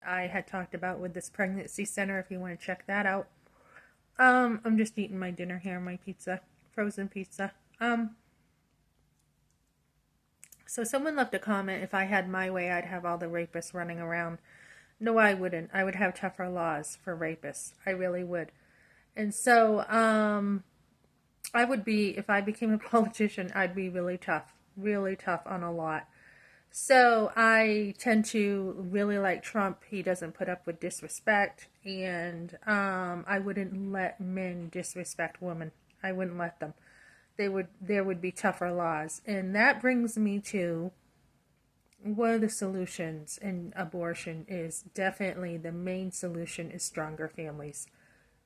I had talked about with this pregnancy center, if you want to check that out. I'm just eating my dinner here, my pizza, frozen pizza. So someone left a comment, if I had my way, I'd have all the rapists running around. No, I wouldn't. I would have tougher laws for rapists. I really would. And so, I would be, if I became a politician, I'd be really tough on a lot. So I tend to really like Trump. He doesn't put up with disrespect, and I wouldn't let men disrespect women. I wouldn't let them. There would be tougher laws, and that brings me to one of the solutions in abortion is definitely the main solution is stronger families,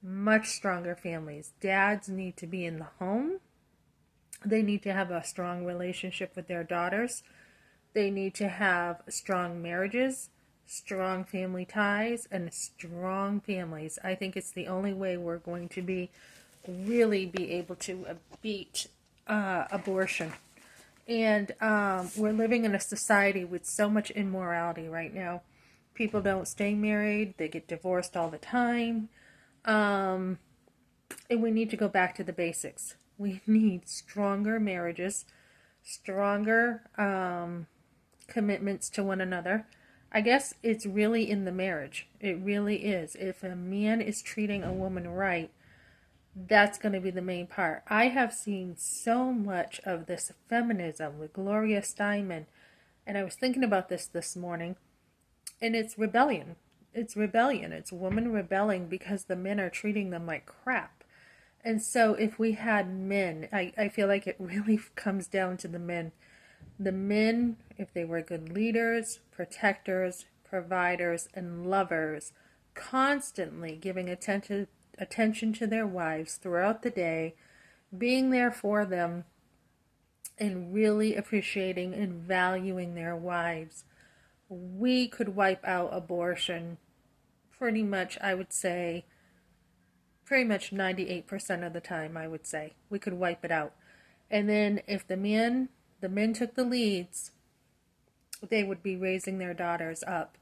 much stronger families. Dads need to be in the home. They need to have a strong relationship with their daughters. They need to have strong marriages, strong family ties, and strong families. I think it's the only way we're going to really be able to beat abortion. And we're living in a society with so much immorality right now. People don't stay married, they get divorced all the time. And we need to go back to the basics. We need stronger marriages, stronger commitments to one another. I guess it's really in the marriage. It really is. If a man is treating a woman right, that's going to be the main part. I have seen so much of this feminism with Gloria Steinem, and I was thinking about this morning, and it's rebellion. It's rebellion. It's women rebelling because the men are treating them like crap. And so if we had men, I feel like it really comes down to the men. The men, if they were good leaders, protectors, providers, and lovers, constantly giving attention to their wives throughout the day, being there for them, and really appreciating and valuing their wives, we could wipe out abortion pretty much, I would say, pretty much 98% of the time, I would say. We could wipe it out. And then if the men took the leads, they would be raising their daughters up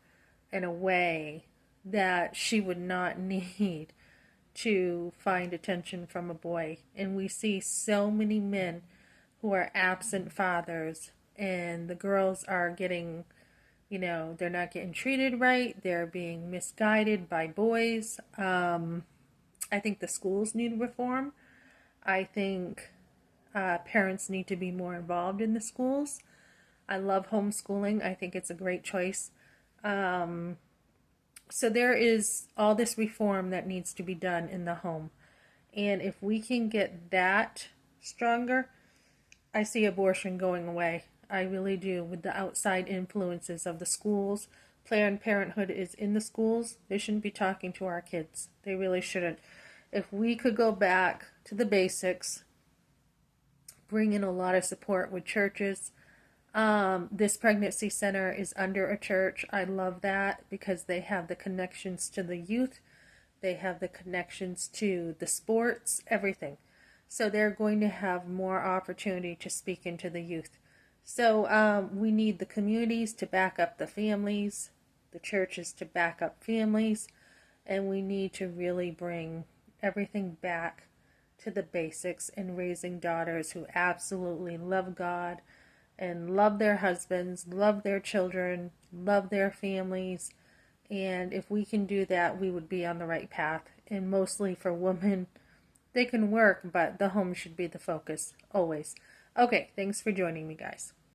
in a way that she would not need to find attention from a boy. And we see so many men who are absent fathers, and the girls are getting, they're not getting treated right. They're being misguided by boys. I think the schools need reform. I think parents need to be more involved in the schools. I love homeschooling. I think it's a great choice. So there is all this reform that needs to be done in the home. And if we can get that stronger, I see abortion going away. I really do, with the outside influences of the schools. Planned Parenthood is in the schools. They shouldn't be talking to our kids. They really shouldn't. If we could go back to the basics, bring in a lot of support with churches. This pregnancy center is under a church. I love that because they have the connections to the youth. They have the connections to the sports, everything. So they're going to have more opportunity to speak into the youth. So we need the communities to back up the families, the churches to back up families, and we need to really bring everything back to the basics in raising daughters who absolutely love God and love their husbands, love their children, love their families. And if we can do that, we would be on the right path. And mostly for women, they can work, but the home should be the focus, always. Okay, thanks for joining me, guys.